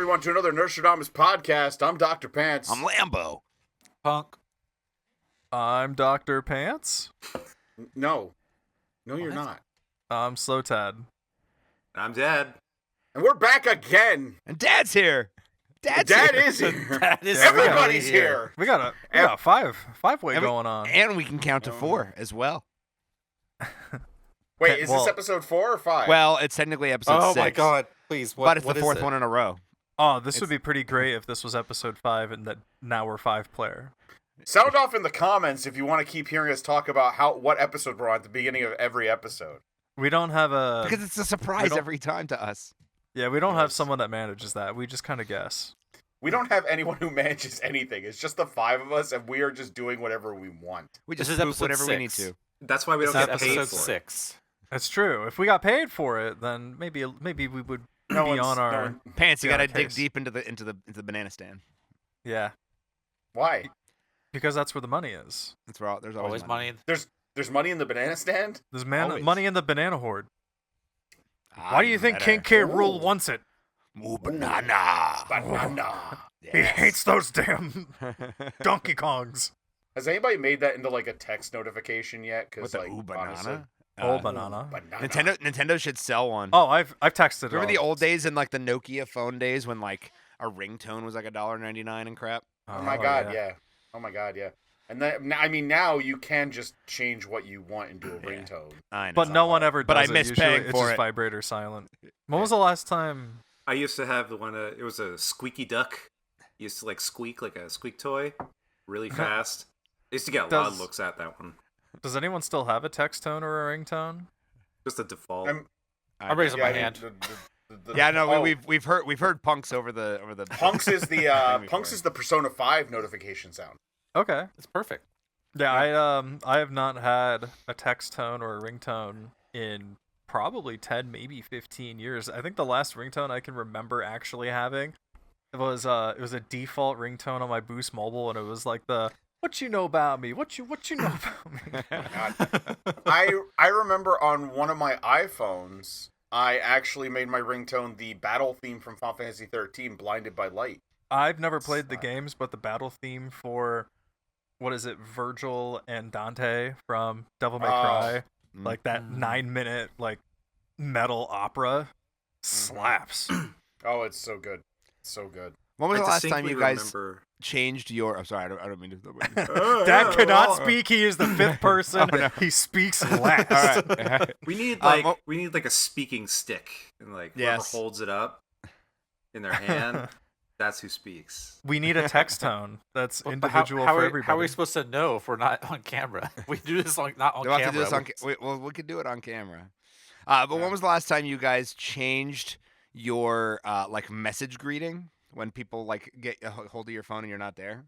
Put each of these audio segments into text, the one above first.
everyone, to another Nerdstrodamus podcast. I'm Dr. Pants. I'm Lambo. Punk. I'm Dr. Pants. No, you're not. I'm Slow Tad. I'm Dad. And we're back again. And Dad's here. Dad is here. Everybody's here. We got a five-way going on. And we can count to 4 as well. Wait, is this episode 4 or 5? Well, it's technically episode 6. Oh my God! Please, but it's the 4th one in a row. Oh, this would be pretty great if this was episode 5 and that now we're 5-player. Sound off in the comments if you want to keep hearing us talk about what episode we're on at the beginning of every episode. We don't have because it's a surprise every time to us. Yeah, we don't have someone that manages that. We just kind of guess. We don't have anyone who manages anything. It's just the 5 of us, and we are just doing whatever we want. We just This is poop whatever 6. we need to. That's why we don't This get is paid episode for 6. That's true. If we got paid for it, then maybe we would be on our Pants. You gotta dig deep into the banana stand. Yeah. Why? Because that's where the money is. That's where there's always money. There's money in the banana stand. There's money in the banana horde. Ah, Why do you think King K. Rool wants it? Ooh, banana. Yes. He hates those damn Donkey Kongs. Has anybody made that into like a text notification yet? What the banana? Banana. Nintendo should sell one. Oh, I've texted it. Remember the old days in like the Nokia phone days when like a ringtone was like $1.99 and crap? Oh my God, yeah. Oh my God, yeah. And then, I mean, now you can just change what you want and do a ringtone. I know. But no one ever does But I it. miss Usually paying it's for just it. vibrator silent. When was the last time? I used to have the one. It was a squeaky duck. Used to like squeak like a squeak toy, really fast. I used to get a lot of looks at that one. Does anyone still have a text tone or a ringtone? Just the default. I'm raising my hand. Yeah, no, we've heard punks over the punks is the Persona 5 notification sound. Okay, it's perfect. Yeah, I have not had a text tone or a ringtone in probably 10, maybe 15 years. I think the last ringtone I can remember actually having it was a default ringtone on my Boost Mobile, and it was like the "What you know about me? What you know about me?" I remember on one of my iPhones, I actually made my ringtone the battle theme from Final Fantasy 13, "Blinded by Light." I've never played the games, but the battle theme for what is it, Virgil and Dante from Devil May Cry, like that 9-minute like metal opera, slaps. Oh, it's so good, so good. When was the last time you guys changed your? I'm sorry, I don't mean to. Dad cannot speak. He is the 5th person. Oh, no. He speaks last. All right. We need like a speaking stick, and like whoever holds it up in their hand, that's who speaks. We need a text tone that's individual for everybody. How are we supposed to know if we're not on camera? We do this not on camera. Have to do this we could do it on camera. But when was the last time you guys changed your like message greeting when people like get a hold of your phone and you're not there?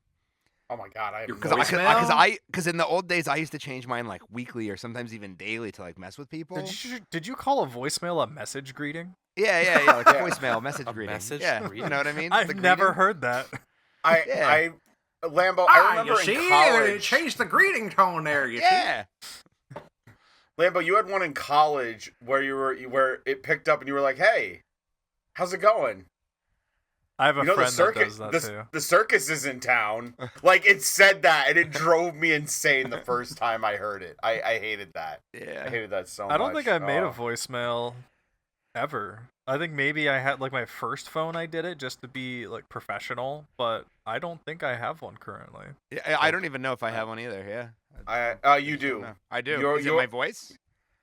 Oh my God, because in the old days I used to change mine like weekly or sometimes even daily to like mess with people. Did you call a voicemail a message greeting? Yeah, like a voicemail message greeting. Greeting? You know what I mean? I've never heard that. Lambo, I remember in college. Changed the greeting tone there. You see? Lambo, you had one in college where it picked up and you were like, "Hey, how's it going?" I have a friend that does that too. The circus is in town. Like, it said that, and it drove me insane the first time I heard it. I hated that. Yeah. I hated that so much. I don't think I made a voicemail ever. I think maybe I had, like, my first phone I did it just to be, like, professional, but I don't think I have one currently. Yeah, I don't even know if I have one either, You do. I do. Is it my voice?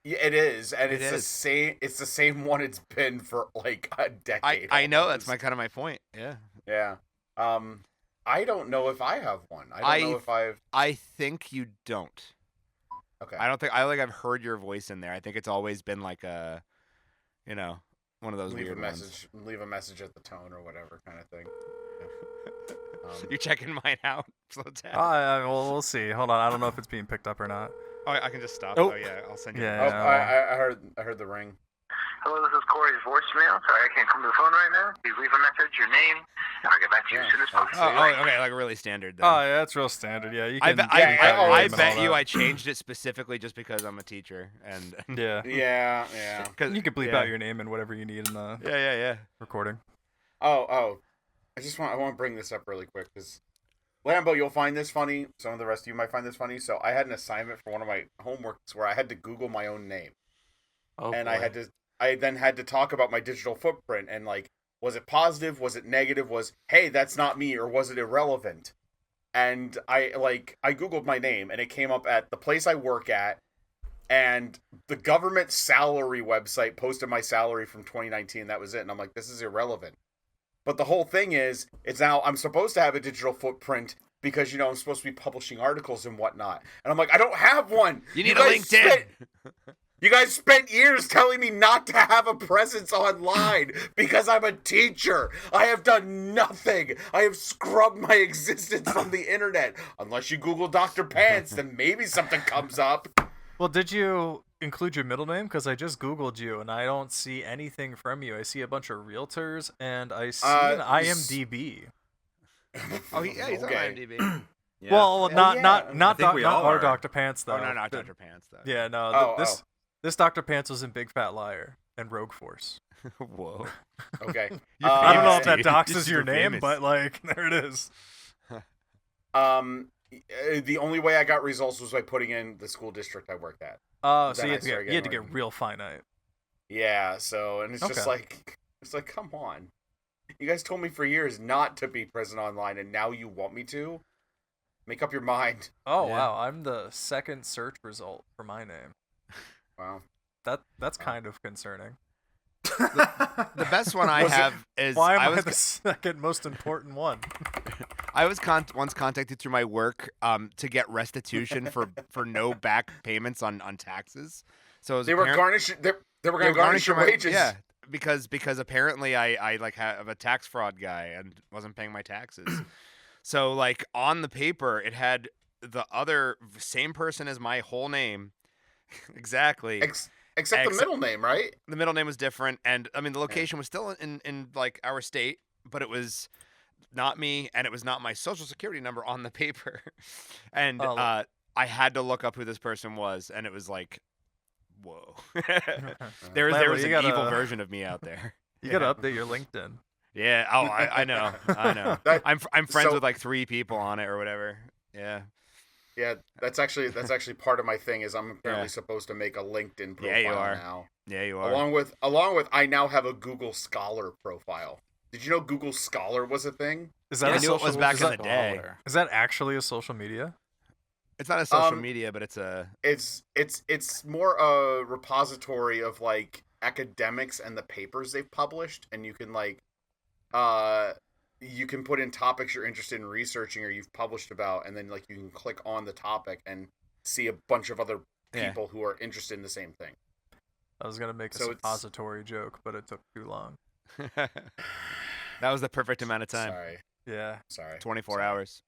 Yeah, it is, and it's the same. It's the same one it's been for like a decade. I know that's kind of my point. Yeah. Yeah. I don't know if I have one. I don't know if I've. I think you don't. Okay. I don't think I've heard your voice in there. I think it's always been like a, one of those weird ones. Leave a message at the tone or whatever kind of thing. Yeah. You're checking mine out. Slow down. Well, we'll see. Hold on. I don't know if it's being picked up or not. Oh, I can just stop. Nope. Oh yeah, I'll send you. Yeah. I heard the ring. Hello, this is Corey's voicemail. Sorry, I can't come to the phone right now. Please leave a message, your name, and I'll get back to you as soon as possible. Oh, okay, like really standard. Then. Oh, yeah, that's real standard. Yeah, you can. I bet you I changed it specifically just because I'm a teacher, and yeah. Yeah. You can bleep out your name and whatever you need in the yeah recording. Oh. I want to bring this up really quick because Lambo, you'll find this funny. Some of the rest of you might find this funny. So I had an assignment for one of my homeworks where I had to Google my own name, and boy. I then had to talk about my digital footprint and like, was it positive? Was it negative? Was, hey, that's not me, or was it irrelevant? And I Googled my name and it came up at the place I work at, and the government salary website posted my salary from 2019. That was it. And I'm like, this is irrelevant. But the whole thing is, it's now I'm supposed to have a digital footprint because, you know, I'm supposed to be publishing articles and whatnot. And I'm like, I don't have one. You need a LinkedIn. You guys spent years telling me not to have a presence online because I'm a teacher. I have done nothing. I have scrubbed my existence from the internet. Unless you Google Dr. Pants, then maybe something comes up. Well, did you include your middle name? Because I just Googled you, and I don't see anything from you. I see a bunch of realtors, and I see an IMDb. Oh, yeah, he's Okay. on IMDb. Yeah. Well, Yeah. not think we all our are. Dr. Pants though. Oh, no, not Dr. Pants, though. Yeah, no. Oh, This Dr. Pants was in Big Fat Liar and Rogue Force. Whoa. Okay. I don't know if that Dude. You're doxes your super name, famous. but like there it is. The only way I got results was by putting in the school district I worked at. Oh, so Then you I had, started you had to getting get real finite. Yeah, so, and it's just Okay. like, come on. You guys told me for years not to be present online, and now you want me to? Make up your mind. Oh Yeah. wow, I'm the second search result for my name. Wow. That's kind of concerning. The best one I Was it- have is Why am I, was the second most important one? I was once contacted through my work to get restitution for no back payments on taxes. So it was They were garnishing, they were going to garnish your my- wages. Yeah, because apparently I like have a tax fraud guy and wasn't paying my taxes. So like on the paper it had the other same person as my whole name. Exactly. Except the middle name, right? The middle name was different, and I mean the location was still in like our state, but it was not me, and it was not my social security number on the paper. And Oh. I had to look up who this person was, and it was like, whoa. there Lambo, was you an gotta- evil version of me out there. You gotta update your LinkedIn. Yeah. Oh, I know. I know. That- I'm friends so- with like 3 people on it or whatever. Yeah. Yeah, that's actually part of my thing is I'm apparently Yeah. supposed to make a LinkedIn profile Yeah, you are. now. Yeah, you are. Along with I now have a Google Scholar profile. Did you know Google Scholar was a thing? Is Yeah, that I a knew it social was back is in that- the day. Is that actually a social media? It's not a social Um, media, but it's a It's more a repository of like academics and the papers they've published, and you can like you can put in topics you're interested in researching or you've published about, and then like you can click on the topic and see a bunch of other Yeah. people who are interested in the same thing. I was gonna make a So it's- suppository joke, but it took too long. that was the perfect amount of time. Yeah. Sorry. 24 Sorry. hours.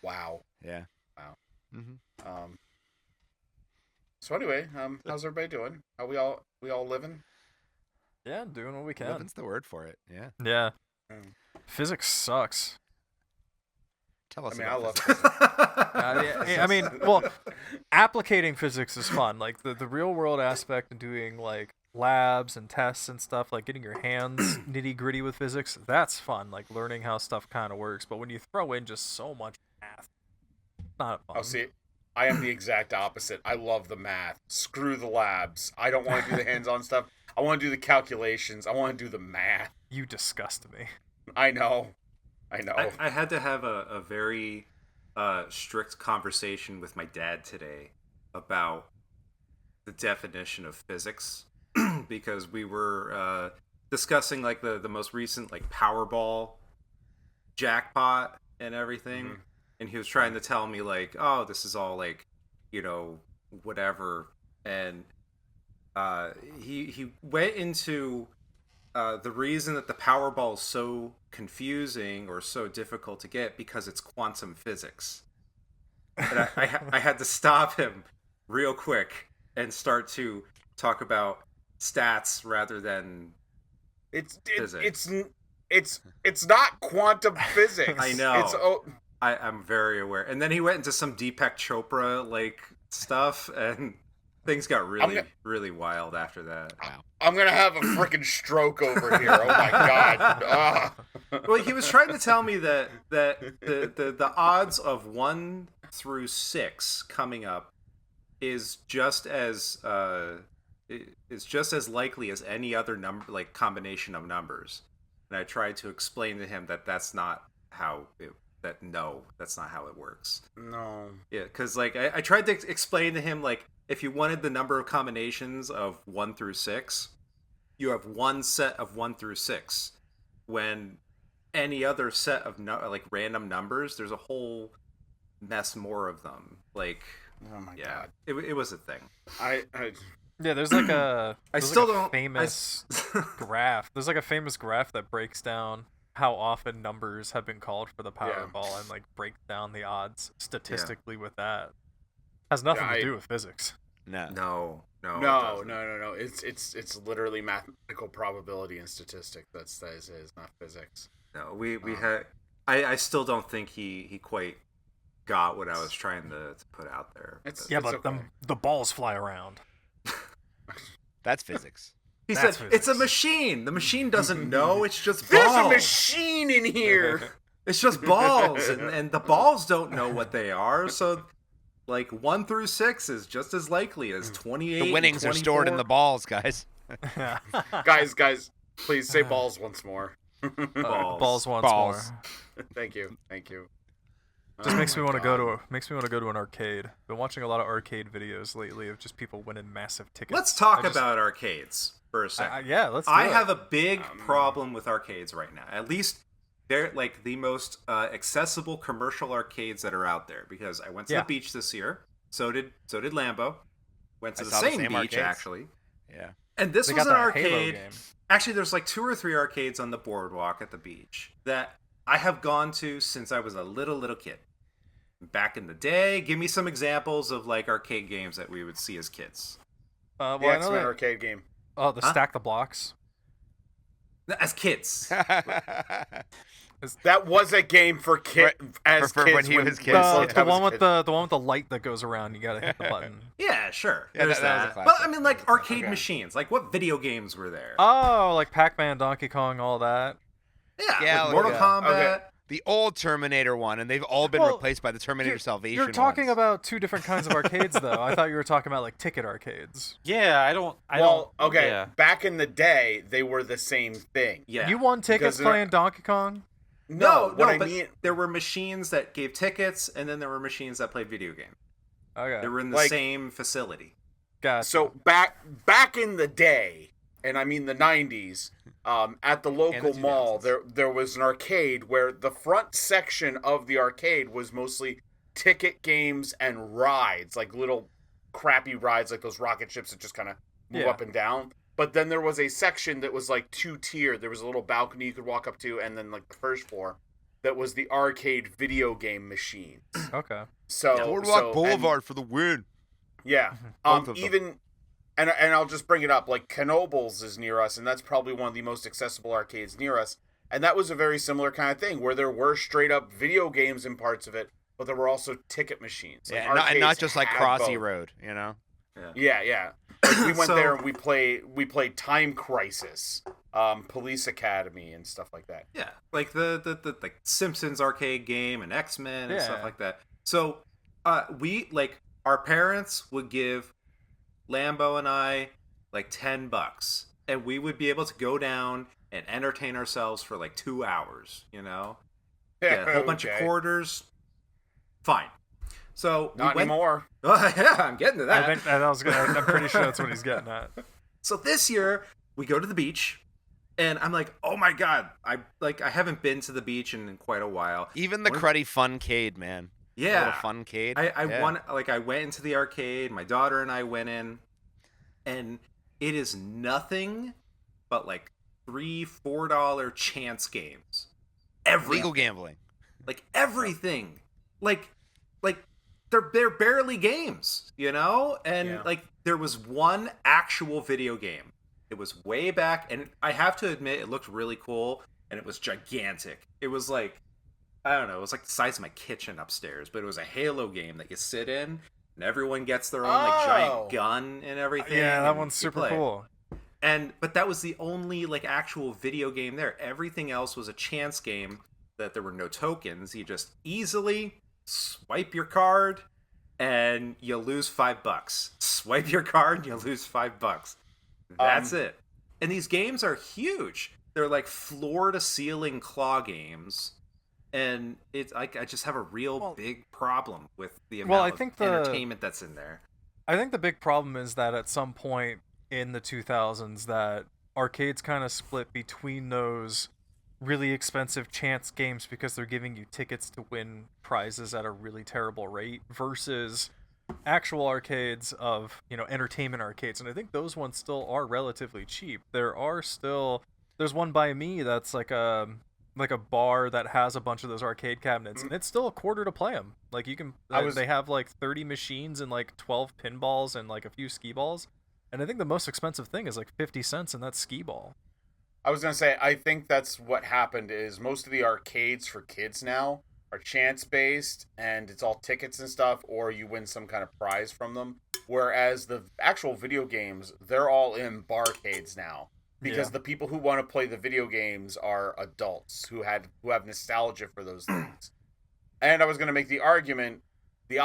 Wow. Yeah. Wow. Mm-hmm. So anyway, how's everybody doing? Are we all living? Yeah, doing what we can. Living's the word for it. Yeah. Yeah. Mm. Physics sucks. Tell us. I mean, about I love this. Yeah, I mean, well, applicating physics is fun. Like the real world aspect and doing like labs and tests and stuff, like getting your hands nitty gritty with physics, that's fun. Like learning how stuff kind of works. But when you throw in just so much math, not fun. Oh, see, I am the exact opposite. I love the math. Screw the labs. I don't want to do the hands-on stuff. I want to do the calculations. I want to do the math. You disgust me. I know. I had to have a very strict conversation with my dad today about the definition of physics because we were discussing like the most recent like Powerball jackpot and everything, Mhm. and he was trying to tell me like, oh, this is all like, whatever, and he went into the reason that the Powerball is so confusing or so difficult to get because it's quantum physics. And I had to stop him real quick and start to talk about stats rather than physics. It's not quantum physics. I know. It's I'm very aware. And then he went into some Deepak Chopra like stuff, and Things got I'm really, gonna- really wild after that. I'm gonna have a freaking stroke over here. Oh my god. Ah. Well, he was trying to tell me that the odds of 1 through 6 coming up is just as likely as any other number, like combination of numbers. And I tried to explain to him that that's not how that's not how it works. No. Yeah, because like I tried to explain to him, like, if you wanted the number of combinations of 1 through 6, you have one set of 1 through 6. When any other set of like random numbers, there's a whole mess more of them. Like, Oh my yeah, god. it was a thing. I Yeah, there's like a I there's still like a don't- famous graph. There's like a famous graph that breaks down how often numbers have been called for the Powerball and like breaks down the odds statistically with that. Has nothing to do with physics. No. No, it no, doesn't. no. It's literally mathematical probability and statistics. That is not physics. No, we had. I still don't think he quite got what I was trying to put out there. It's Yeah, but okay. the balls fly around. That's physics. He That's said it's a physics. machine. The machine doesn't know. It's just There's balls. a machine in here. It's just balls, and the balls don't know what they are. So, like 1 through 6 is just as likely as 28. The winnings are stored in the balls, guys. guys, please say balls once more. Balls. Balls once Balls. more. Thank you. Just Oh makes me my want to go God. to an arcade. Been watching a lot of arcade videos lately of just people winning massive tickets. Let's talk I just- about arcades for a second. yeah, let's. Do I it. have a big problem with arcades right now. At least they're like the most accessible commercial arcades that are out there. Because I went to Yeah. the beach this year. So did Lambo. Went to I the saw the same same beach arcades. actually. Yeah. And this They was got an that Halo arcade. game. Actually, there's like 2 or 3 arcades on the boardwalk at the beach that I have gone to since I was a little kid. Back in the day, give me some examples of like arcade games that we would see as kids. Well, The I know X-Men that- arcade game. Oh, the Huh? stack the blocks. As kids. That was a game for as for kids when he was kids. The, I the one was a with kid. the one with the light that goes around. You gotta hit the button. Yeah, sure. Yeah, There's that was a that. classic. But I mean, like arcade Okay. machines. Like, what video games were there? Oh, like Pac-Man, Donkey Kong, all that. Yeah, like Mortal yeah. Kombat. Okay. The old Terminator one, and they've all been Well, replaced by the Terminator Salvation. You're talking ones. about 2 different kinds of arcades, though. I thought you were talking about like ticket arcades. Yeah, I don't. Okay. Yeah. Back in the day, they were the same thing. Yeah. You won tickets Because they're- playing Donkey Kong. No, what I but mean, there were machines that gave tickets, and then there were machines that played video games. Okay, They were in the Like- same facility. gotcha. so back in the day, and I mean the 90s, at the local the mall, 2000s. there was an arcade where the front section of the arcade was mostly ticket games and rides, like little crappy rides, like those rocket ships that just kind of move Yeah. up and down. But then there was a section that was like 2-tiered. There was a little balcony you could walk up to, and then like the first floor that was the arcade video game machines. Okay. So Boardwalk so- and- Boulevard for the win. Yeah. Both of them. Even and I'll just bring it up, like Knoebels is near us, and that's probably one of the most accessible arcades near us. And that was a very similar kind of thing where there were straight up video games in parts of it, but there were also ticket machines. Like, Yeah, and not arcades just like had Crossy both. Road, you know. Yeah. Like, we went So- there and we played Time Crisis, Police Academy, and stuff like that. Yeah, like the like Simpsons arcade game and X-Men and stuff Yeah. like that. So, we like our parents would give Lambo and I like $10, and we would be able to go down and entertain ourselves for like 2 hours. You know, get a whole bunch of Okay. quarters. Fine. So Not we went. anymore. Yeah, I'm getting to that. I think I'm pretty sure that's what he's getting at. So this year we go to the beach, and I'm like, oh my god, I haven't been to the beach in quite a while. Even the What- cruddy funcade, man. Yeah, Little funcade. I went into the arcade. My daughter and I went in, and it is nothing but like $3-4 chance games. Legal gambling. Like everything, like they're barely games, you know. And Yeah. like there was one actual video game. It was way back, and I have to admit, it looked really cool, and it was gigantic. It was like, I don't know, it was like the size of my kitchen upstairs, but it was a Halo game that you sit in, and everyone gets their own like giant Oh. gun and everything. Yeah, that and one's you super play. cool. But that was the only like actual video game there. Everything else was a chance game that there were no tokens. You just easily swipe your card and you lose $5. Swipe your card and you lose $5. That's it. And these games are huge. They're like floor to ceiling claw games. And it's like I just have a real big problem with the amount of entertainment that's in there. I think the big problem is that at some point in the 2000s that arcades kind of split between those really expensive chance games because they're giving you tickets to win prizes at a really terrible rate versus actual arcades of, entertainment arcades. And I think those ones still are relatively cheap. There's one by me that's like a bar that has a bunch of those arcade cabinets, and it's still $1 to play them. Like you can, they have like 30 machines and like 12 pinballs and like a few skee balls. And I think the most expensive thing is like 50 cents, and that's skee ball. I was gonna say, I think that's what happened. Is most of the arcades for kids now are chance based, and it's all tickets and stuff, or you win some kind of prize from them. Whereas the actual video games, they're all in barcades now. Because the people who want to play the video games are adults who have nostalgia for those things. And I was going to make the argument, the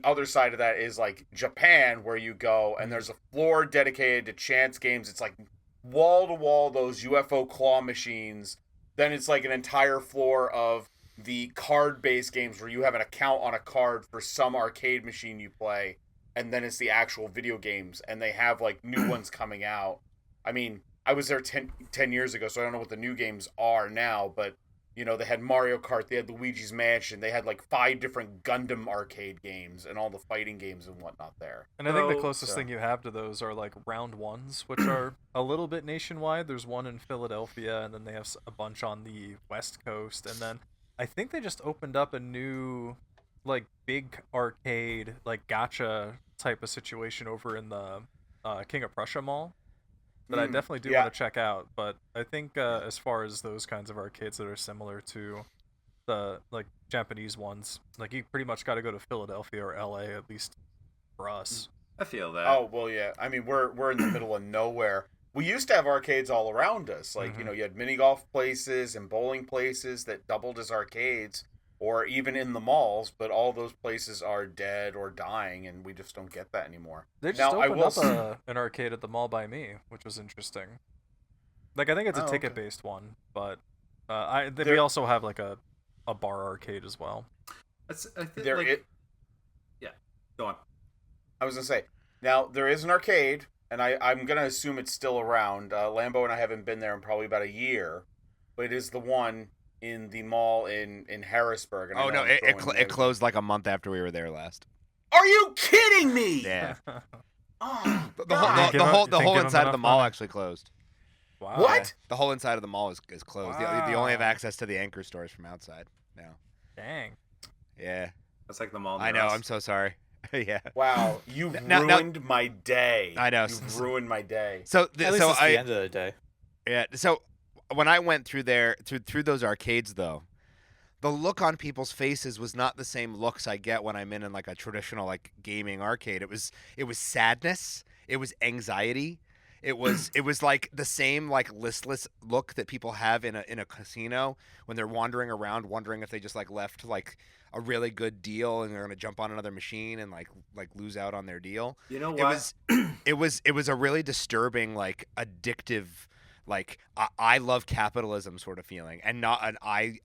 other side of that is like Japan, where you go and there's a floor dedicated to chance games. It's like wall to wall those UFO claw machines. Then it's like an entire floor of the card-based games where you have an account on a card for some arcade machine you play. And then it's the actual video games, and they have, like, new ones coming out. I mean, I was there 10 years ago, so I don't know what the new games are now, but, they had Mario Kart, they had Luigi's Mansion, they had, like, 5 different Gundam arcade games, and all the fighting games and whatnot there. And I think the closest thing you have to those are, like, round ones, which are a little bit nationwide. There's one in Philadelphia, and then they have a bunch on the West Coast, and then I think they just opened up a new, like, big arcade, like, gacha type of situation over in the King of Prussia Mall that I definitely do want to check out. But I think as far as those kinds of arcades that are similar to the like Japanese ones, like you pretty much got to go to Philadelphia or LA, at least for us. I feel that. Oh well, yeah. I mean, we're in the middle of nowhere. We used to have arcades all around us. Like you had mini golf places and bowling places that doubled as arcades. Or even in the malls, but all those places are dead or dying, and we just don't get that anymore. They just opened up an arcade at the mall by me, which was interesting. Like, I think it's a ticket-based one, but we also have, like, a bar arcade as well. Yeah, go on. I was going to say, now, there is an arcade, and I'm going to assume it's still around. Lambo and I haven't been there in probably about a year, but it is the one in the mall in Harrisburg. And it closed like a month after we were there last. Are you kidding me? Yeah. Oh, the whole inside of the mall actually closed. Wow. What? The whole inside of the mall is closed. Wow. They only have access to the anchor stores from outside now. Dang. Yeah. That's like the mall. I know. I'm so sorry. Yeah. Wow. You've ruined my day. I know. You've ruined my day. At least it's the end of the day. Yeah. So when I went through there, through those arcades, though, the look on people's faces was not the same looks I get when I'm in like a traditional like gaming arcade. It was sadness. It was anxiety. It was like the same like listless look that people have in a casino when they're wandering around, wondering if they just like left like a really good deal and they're gonna jump on another machine and like lose out on their deal. You know what? It was a really disturbing, like addictive, like I love capitalism sort of feeling, and I'm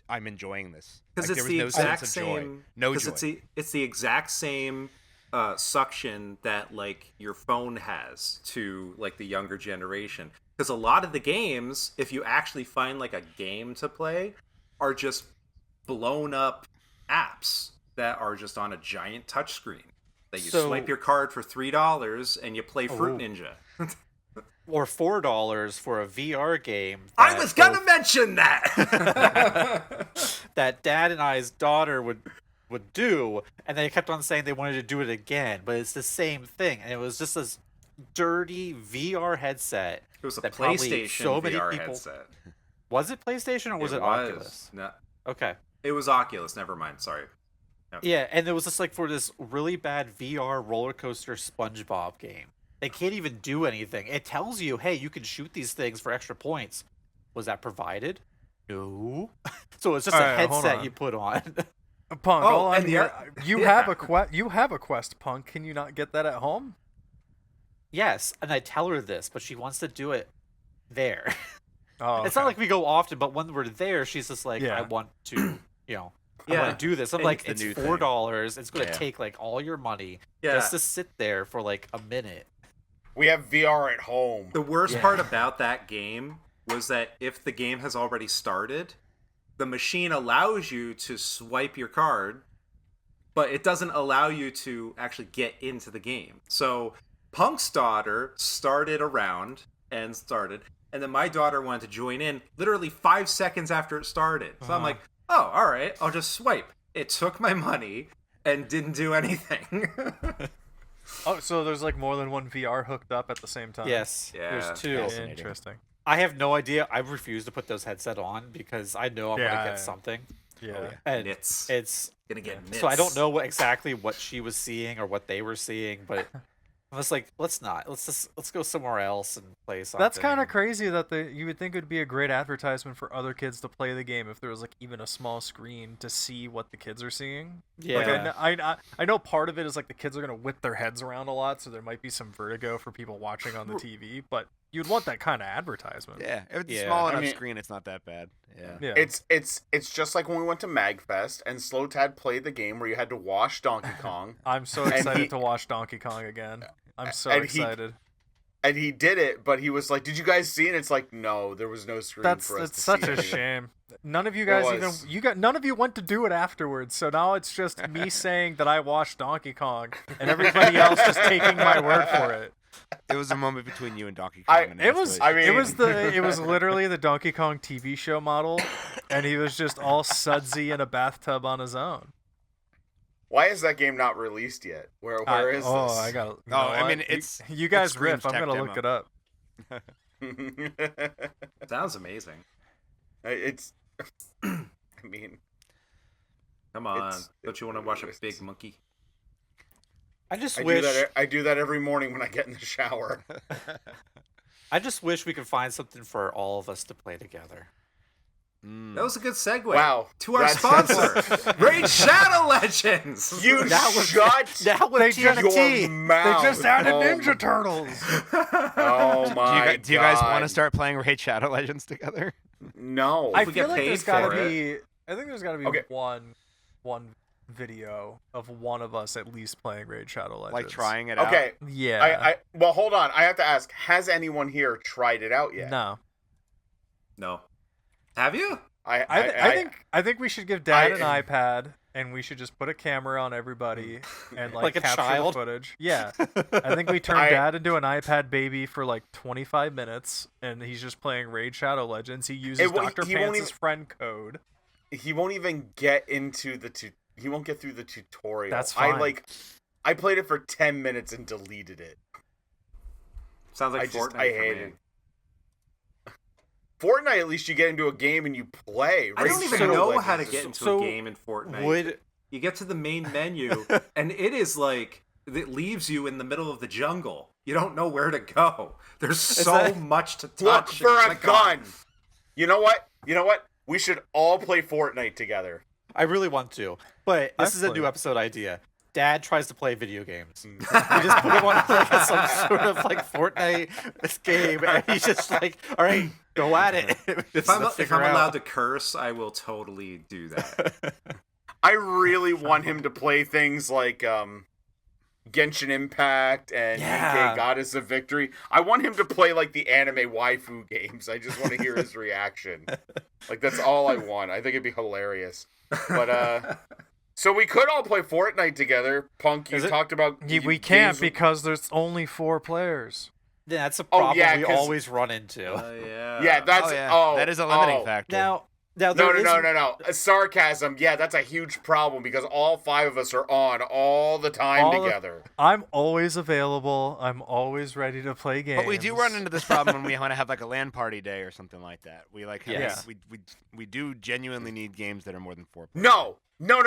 enjoying this because like, it's there the was no exact sense of same. joy. No joy. It's the exact same suction that like your phone has to like the younger generation. Because a lot of the games, if you actually find like a game to play, are just blown up apps that are just on a giant touchscreen. That you swipe your card for $3 and you play Fruit Ninja. Or $4 for a VR game. I was gonna mention that. That Dad and I's daughter would do, and they kept on saying they wanted to do it again, but it's the same thing, and it was just this dirty VR headset. It was a that probably PlayStation so many VR people... headset. Was it PlayStation or was it Oculus? No, Okay. it was Oculus. Never mind. Sorry. Yeah, and it was just like for this really bad VR roller coaster SpongeBob game. They can't even do anything. It tells you, hey, you can shoot these things for extra points. Was that provided? No. So it's just a Alright, hold headset on. you put on. Punk, Oh, all I'm and the here, oth- you yeah. have a Quest, Punk. Can you not get that at home? Yes, and I tell her this, but she wants to do it there. Oh, It's not like we go often, but when we're there, she's just like, Yeah. I want to, I Yeah. want to do this. I'm And like, the it's new thing. $4. It's going to Yeah. take like all your money Yeah. just to sit there for like a minute. We have VR at home. The worst Yeah. part about that game was that if the game has already started, the machine allows you to swipe your card, but it doesn't allow you to actually get into the game. So Punk's daughter started a round and then my daughter wanted to join in literally 5 seconds after it started. So I'm like, oh, all right, I'll just swipe. It took my money and didn't do anything. Oh, so there's like more than one VR hooked up at the same time. Yes, Yeah. there's two. Fascinating. Interesting. I have no idea. I refuse to put those headset on because I know I'm going to Yeah. get something. Yeah. And Nits. it's Gonna get nits. so I don't know exactly what she was seeing or what they were seeing, but I was like, let's go somewhere else and play something. That's kind of crazy that you would think it would be a great advertisement for other kids to play the game if there was like even a small screen to see what the kids are seeing. Yeah. Like I know part of it is like the kids are gonna whip their heads around a lot, so there might be some vertigo for people watching on the TV. But you'd want that kind of advertisement. Yeah, if it's a Yeah. small I enough mean- screen, it's not that bad. Yeah. Yeah. It's just like when we went to MagFest and Slowtad played the game where you had to wash Donkey Kong. I'm so And excited he- to watch Donkey Kong again. I'm so and excited. And he did it, but he was like, "Did you guys see it?" And it's like, "No, there was no screen That's for us it's to such see a it." shame. None of you guys was. none of you went to do it afterwards. So now it's just me saying that I watched Donkey Kong and everybody else just taking my word for it. It was a moment between you and Donkey Kong. I- and It was escalation. I mean- it was literally the Donkey Kong TV show model, and he was just all sudsy in a bathtub on his own. Why is that game not released yet? Where is oh, this? I got. I mean, it's you guys Scream's riff. I'm tech gonna look demo. it up. Sounds amazing. It's. I mean, Come on. It's- Don't you want to watch a it's- big monkey? I just I wish do that every morning when I get in the shower. I just wish we could find something for all of us to play together. That was a good segue. Wow. To our That's- sponsor, Raid Shadow Legends. You That was- shut That was They just- your TNT. mouth. They just added Oh Ninja my- Turtles. Oh my do you guys want God. to start playing Raid Shadow Legends together? No. I we feel get like paid there's gotta for it. be. I think there's gotta be Okay. one video of one of us at least playing Raid Shadow Legends. Like trying it out? Okay. Yeah. Well, hold on. I have to ask. Has anyone here tried it out yet? No. No. Have you? I think we should give Dad an I- iPad and we should just put a camera on everybody and Like a capture child? the footage. Yeah. I think we turn I- Dad into an iPad baby for like 25 minutes and he's just playing Raid Shadow Legends. He uses won't- Dr. he won't Pants' even- friend code. He won't even get into he won't get through the tutorial. That's fine. I played it for 10 minutes and deleted it. Sounds like Fortnite I for hate me. it. Fortnite, at least you get into a game and you play. I don't Raid even Shadow know Legends how to is- get into so a game in Fortnite. Would You get to the main menu, and it is like it leaves you in the middle of the jungle. You don't know where to go. There's so that- much to touch. Look for and a click on. gun. You know what? We should all play Fortnite together. I really want to, but this I've is a new played. episode idea. Dad tries to play video games. We just put him on like some sort of like Fortnite game, and he's just like, "All right, go at it." If I'm allowed to curse, I will totally do that. I really want him to play things like Genshin Impact and Yeah. UK Goddess of Victory. I want him to play like the anime waifu games. I just want to hear his reaction. Like that's all I want. I think it'd be hilarious. But so we could all play Fortnite together. Punk, you Is it- talked about We can't games- because there's only 4 players. That's a Oh, problem yeah, we 'cause- always run into. Yeah. Yeah, that's that is a limiting factor. Now No, there no. is- Sarcasm. Yeah, that's a huge problem because all 5 of us are on all the time All of- together. I'm always available. I'm always ready to play games. But we do run into this problem when we want to have like a LAN party day or something like that. We like have, Yes. we do genuinely need games that are more than 4 players. No, No.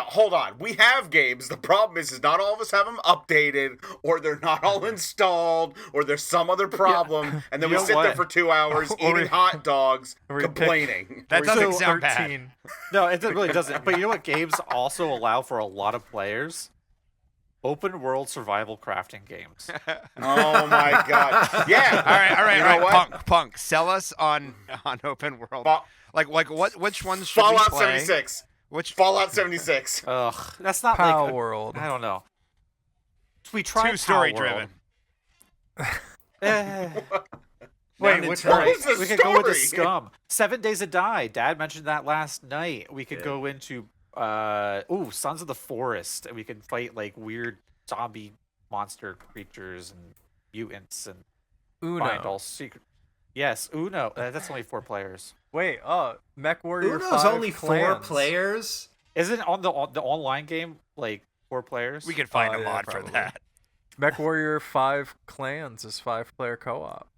Hold on. We have games. The problem is not all of us have them updated, or they're not all installed, or there's some other problem, and then You we know sit there what? for 2 hours eating hot dogs, or we pick- complaining. That doesn't Windows sound 13. No, it really doesn't. But you know what games also allow for a lot of players? Open world survival crafting games. Oh my god. Yeah. All right, You know what? Punk. Sell us on open world. Fa- Like what? Which ones should Fallout we play? 76. Which Fallout 76. Ugh, that's not Power like World. I don't know. We tried two-story Power World. driven? Eh. Wait, Now which Nintendo- one? What was the We could go with the story? Scum. 7 Days to Die. Dad mentioned that last night. We could go into Sons of the Forest, and we could fight like weird zombie monster creatures and mutants and find all Uno. secret. Yes, Uno. That's only 4 players. Wait, Mech Warrior Uno's 5 only 4 clans. players. Isn't on the online game like 4 players? We could find Oh, a yeah, mod for probably. that. Mech Warrior 5 clans is 5-player co-op.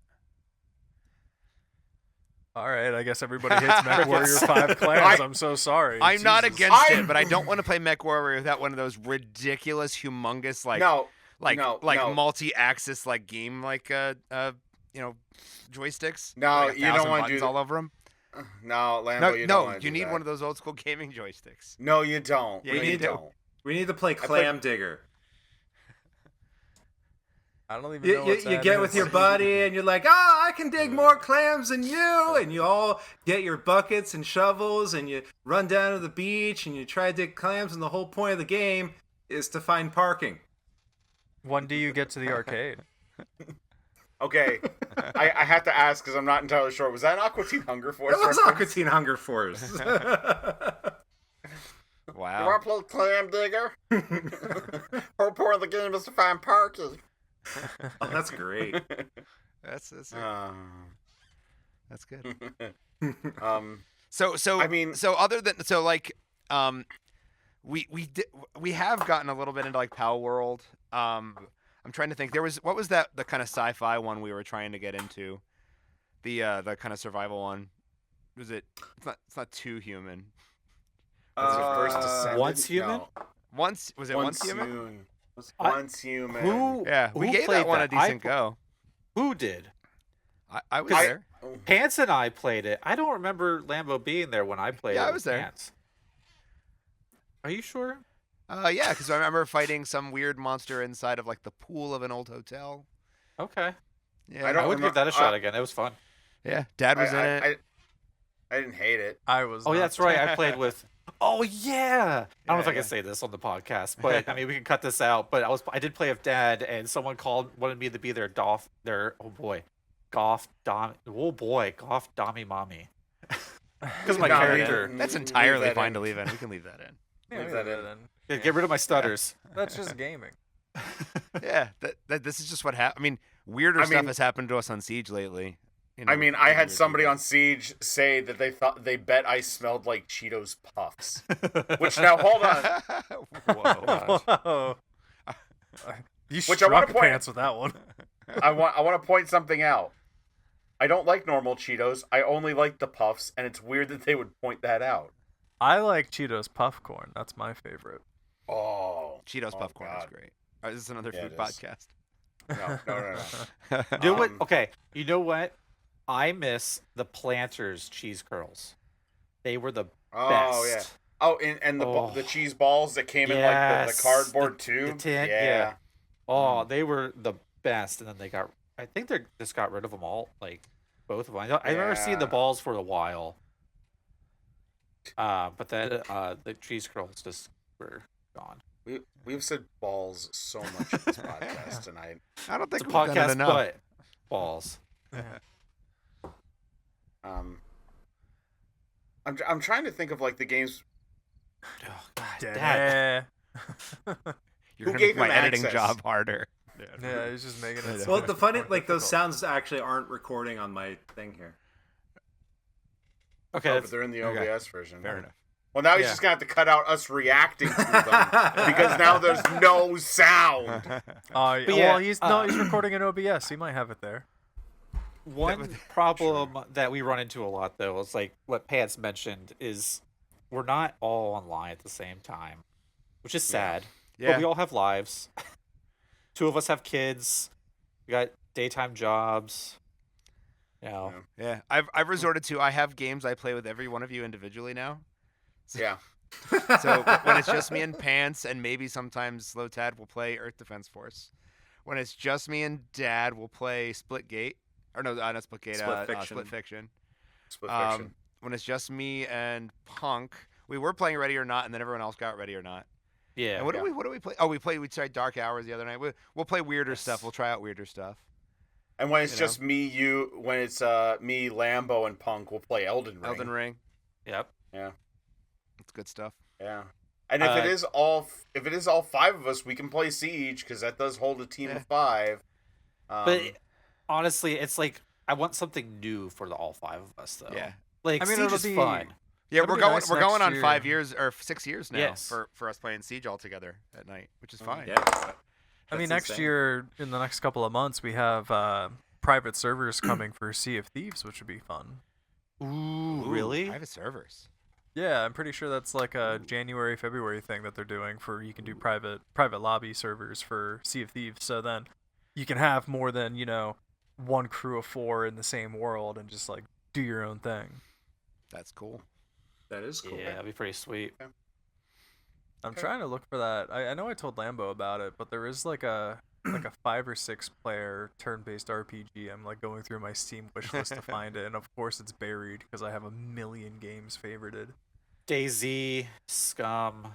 All right, I guess everybody hates Mech Warrior 5 clans. I'm so sorry. I'm not Jesus. against I'm- it, but I don't want to play Mech Warrior without one of those ridiculous, humongous, like no. multi-axis like game joysticks. No, like you don't want wanna to do all over them. No, Lambo, No, you don't no, wanna you do need that. one of those old school gaming joysticks. No, you don't. Yeah, No, you you do. don't. We need to play Clam Digger. I don't even know what You that get with is. your buddy and you're like, I can dig more clams than you. And you all get your buckets and shovels and you run down to the beach and you try to dig clams. And the whole point of the game is to find parking. When do you get to the arcade? Okay, I have to ask because I'm not entirely sure. Was that an Aqua Teen Hunger Force? It was reference? Aqua Teen Hunger Force. You Wow. want to play Clam Digger? Whole point of the game is to find parking. Oh, that's great. That's good. Um, So I mean- other than we have gotten a little bit into like Power World. I'm trying to think. What was the kind of sci-fi one we were trying to get into? The kind of survival one. Was it? It's not too human. was it First Descendant? Once Human? No. Once was it once human? Human. Was I- Once Human. Who? Yeah, we who gave played that one a decent I- go. Who did? I was 'Cause there. Pants and I played it. I don't remember Lambo being there when I played it. Yeah, I with was there. Pants. Are you sure? Yeah, because I remember fighting some weird monster inside of like the pool of an old hotel. Okay. Yeah, I I don't would give that a remem- shot again. It was fun. yeah. Dad was in it. I didn't hate it. I was. Oh, yeah, not. that's right. I played with. Oh yeah. I don't know if I Yeah. can say this on the podcast, but I mean we can cut this out. But I did play with Dad, and someone wanted me to be their Goff Dommy Mommy. Because my No, character. That's Leave entirely that fine in. to leave in. We can leave that in. Yeah, Leave we that did in. then. Yeah, get rid of my stutters. That's just gaming. Yeah, that this is just what happened. I mean, weirder I stuff mean- has happened to us on Siege lately. You know, I mean, with I weird had somebody people. on Siege say that they bet I smelled like Cheetos Puffs. Which now, hold on. Whoa. Whoa. You Which I wanna struck point- pants with that one. I want to point something out. I don't like normal Cheetos. I only like the Puffs, and it's weird that they would point that out. I like Cheetos puff corn. That's my favorite. Oh, Cheetos oh, popcorn is God. great. This is another Yeah, food it is. podcast. No. You know what? Um, Okay, you know what? I miss the Planters cheese curls. They were the Oh best. yeah. Oh, and Oh. the cheese balls that came in like Yes, the cardboard the tube. tin, yeah. Oh, they were the best, and then they got. I think they just got rid of them all, like both of them. I remember seeing the Yeah. balls for a while, but then the cheese curls just were gone. We've said balls so much in this podcast tonight. I don't think It's a we've done it podcast, enough. but balls. I'm trying to think of like the games. Oh, God, Dad. You're Who gonna gave make my him editing access? job harder. Yeah, he's just making it. so Well, much the funny, more like those difficult. sounds actually aren't recording on my thing here. Okay, Oh, that's- but they're in the okay. OBS version. Fair enough. Well, now he's Yeah. just gonna have to cut out us reacting to them because now there's no sound. Well, yeah, he's recording in OBS. He might have it there. One problem that we run into a lot, though, is like what Pants mentioned is we're not all online at the same time, which is sad. Yeah. But we all have lives. 2 of us have kids. We got daytime jobs. You know. Yeah. I've resorted to, I have games I play with every one of you individually now. Yeah. So when it's just me and Pants, and maybe sometimes Slow Tad will play Earth Defense Force. When it's just me and Dad, we'll play Splitgate. Or no, not Splitgate, Split Fiction. Split Fiction. When it's just me and Punk, we were playing Ready or Not, and then everyone else got Ready or Not. Yeah. And what do we play? Oh, we tried Dark Hours the other night. We'll play weirder stuff. We'll try out weirder stuff. And when it's just me, when it's me, Lambo, and Punk, we'll play Elden Ring. Elden Ring. Yep. Yeah. It's good stuff. Yeah. And if it is all 5 of us, we can play Siege, because that does hold a team of 5. But honestly, it's like I want something new for the all 5 of us, though. Yeah. Like, I mean, Siege it'll is be- fun. Yeah, It'll we're be going nice we're going next on year. 5 years or 6 years now Yes. for us playing Siege all together at night, which is fine. Yeah. I mean, That's next insane. year, in the next couple of months, we have private servers coming for Sea of Thieves, which would be fun. Ooh, really? Private servers. Yeah, I'm pretty sure that's like a January, February thing that they're doing for you can do private lobby servers for Sea of Thieves. So then you can have more than, one crew of 4 in the same world and just like do your own thing. That's cool. That is cool. Yeah, that'd be pretty sweet. I'm trying to look for that. I know I told Lambo about it, but there is like a 5 or 6 player turn-based RPG. I'm like going through my Steam wishlist to find it, and of course it's buried because I have a million games favorited. DayZ, Scum,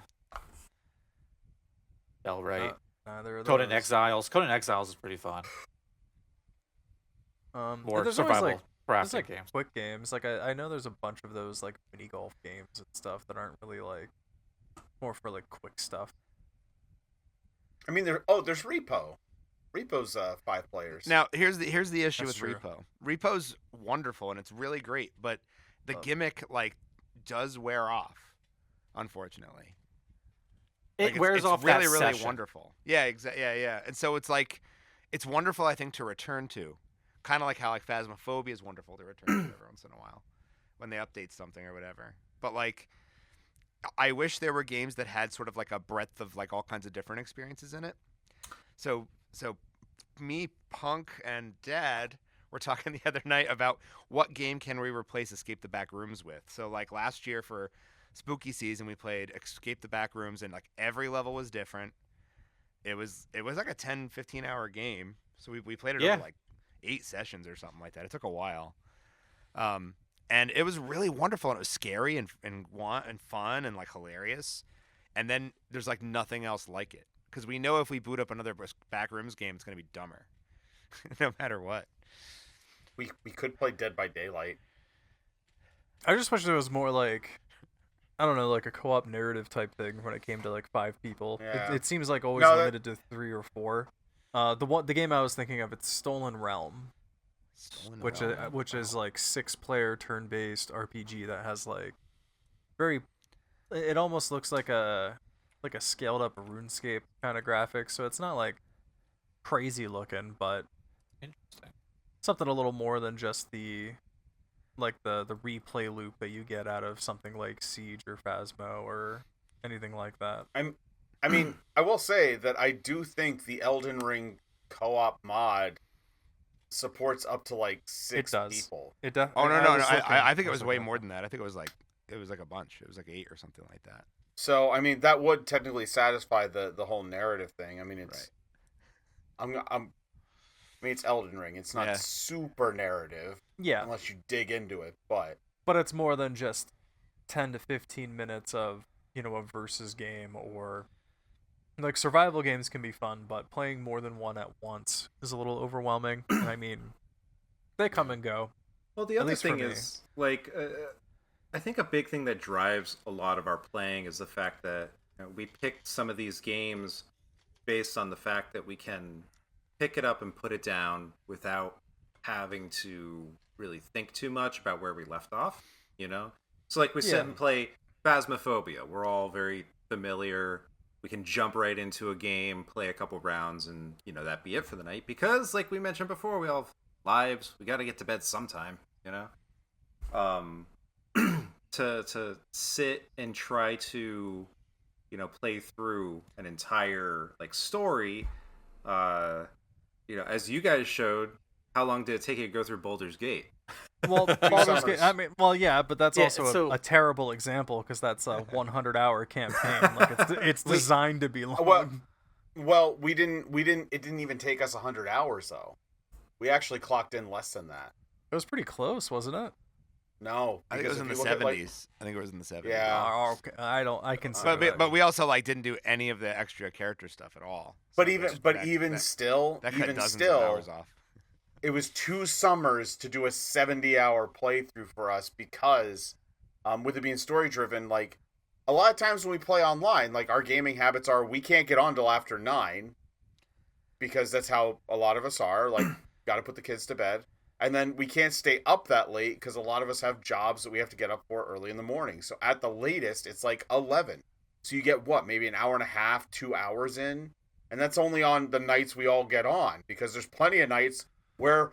Bellright, Neither of Conan those. Exiles. Conan Exiles is pretty fun. More there's survival always, there's crafting like games. quick games. Like I know there's a bunch of those like mini golf games and stuff that aren't really like more for like quick stuff. I mean, there's Repo. Repo's 5 players. Now, here's the issue That's with true. Repo. Repo's wonderful and it's really great, but the gimmick does wear off, unfortunately. It wears it's off really, that really session. wonderful. Yeah, exactly. Yeah. And so it's wonderful, I think, to return to. Kind of like how Phasmophobia is wonderful to return to every once in a while when they update something or whatever. But I wish there were games that had sort of like a breadth of all kinds of different experiences in it. So me, Punk, and Dad were talking the other night about what game can we replace Escape the Back Rooms with. So last year for spooky season, we played Escape the Back Rooms, and every level was different. It was like a 10-15 hour game. So we played it over 8 sessions or something like that. It took a while. And it was really wonderful, and it was scary and fun and hilarious. And then there's nothing else like it, because we know if we boot up another Backrooms game, it's going to be dumber, no matter what. We could play Dead by Daylight. I just wish there was more I don't know, like a co-op narrative type thing when it came to 5 people. Yeah. It seems like always No, limited to 3 or 4. The game I was thinking of, it's Stolen Realm, which is 6-player turn-based RPG that has very. It almost looks like a scaled up RuneScape kind of graphics, so it's not crazy looking, but Interesting. something a little more than just the replay loop that you get out of something like Siege or Phasmo or anything like that. I mean, I will say that I do think the Elden Ring co-op mod supports up to 6 It does. people. It No. I think it was way more than than that. I think it was a bunch. It was 8 or something like that. So I mean, that would technically satisfy the whole narrative thing. I mean, it's it's Elden Ring. It's not super narrative Yeah, unless you dig into it, but it's more than just 10 to 15 minutes of a versus game, or survival games can be fun, but playing more than one at once is a little overwhelming. And I mean, they come and go. Well, the At other least for thing me. is, I think a big thing that drives a lot of our playing is the fact that we picked some of these games based on the fact that we can pick it up and put it down without having to really think too much about where we left off, So we sit Yeah. and play Phasmophobia. We're all very familiar. We can jump right into a game, play a couple rounds, and, that be it for the night. Because, like we mentioned before, we all have lives. We got to get to bed sometime, to sit and try to, play through an entire like story, as you guys showed, how long did it take you to go through Baldur's Gate? Well, Baldur's Gate, I mean, well, yeah, but that's Yeah, also so- a terrible example because that's a 100-hour campaign. Like it's designed to be long. Well, we didn't. It didn't even take us 100 hours though. We actually clocked in less than that. It was pretty close, wasn't it? No, I think it was because in the if you look at, like- 70s. I think it was in the 70s. Yeah. Oh, okay. I consider But that. but we also like didn't do any of the extra character stuff at all. But So even that- but that- even that- still, that cut even dozens of still, hours off. it was 2 summers to do a 70-hour playthrough for us because, with it being story driven, like a lot of times when we play online, like our gaming habits are we can't get on till after 9 because that's how a lot of us are. Like, got to put the kids to bed. And then we can't stay up that late because a lot of us have jobs that we have to get up for early in the morning. So at the latest, it's like 11. So you get what, maybe an hour and a half, 2 hours in? And that's only on the nights we all get on because there's plenty of nights where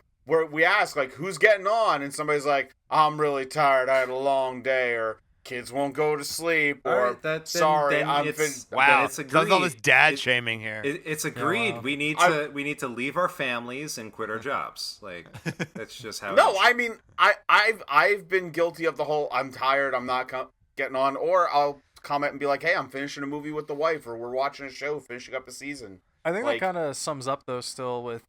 we ask, like, who's getting on? And somebody's like, I'm really tired. I had a long day. Or kids won't go to sleep. All Or right, sorry, then I'm it's, fin- then Wow, it's there's all this agreed. dad shaming here. It's agreed. wow. We need to leave our families and quit our jobs. Like that's just how. No, it is. I mean, I've been guilty of the whole I'm tired, I'm not getting on, or I'll comment and be like, hey, I'm finishing a movie with the wife, or we're watching a show, finishing up a season. I think like- that kind of sums up though. Still with